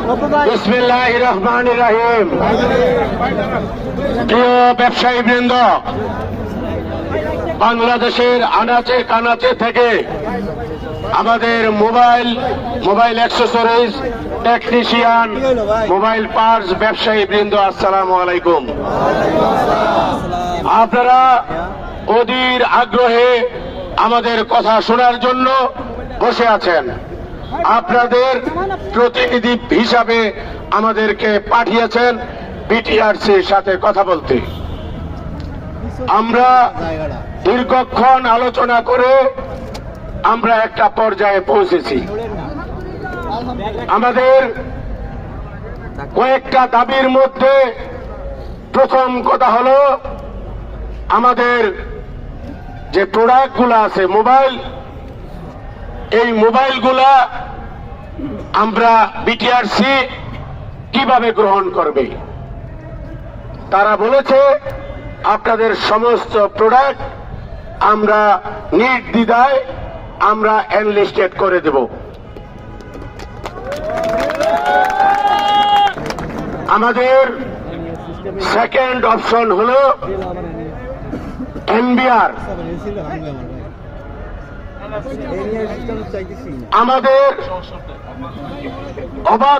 বিসমিল্লাহির রহমানির রহিম। প্রিয় ব্যবসায়ীবৃন্দ, বাংলাদেশের আনাচে কানাচে থেকে আমাদের mobile accessories, technician, mobile parts ব্যবসায়ীবৃন্দ, আসসালামু আলাইকুম। আপনারা অধীর আগ্রহে আমাদের কথা শোনার জন্য বসে আছেন। আপনাদের প্রতিনিধি হিসাবে আমাদেরকে পাঠিয়েছেন বিটিআরসির সাথে কথা বলতে। আমরা দীর্ঘক্ষণ আলোচনা করে আমরা একটা পর্যায়ে পৌঁছেছি। আমাদের কয়েকটা দাবির মধ্যে প্রথম কথা হলো, আমাদের যে প্রোডাক্টগুলো আছে মোবাইল, এই মোবাইলগুলা আমরা বিটিআরসি কিভাবে গ্রহণ করবে। তারা বলেছে আপনাদের সমস্ত প্রোডাক্ট আমরা নির্দ্বিধায় আমরা এনলিস্টেড করে দেব। আমাদের সেকেন্ড অপশন হলো এনবিআর। আমাদের অবাধ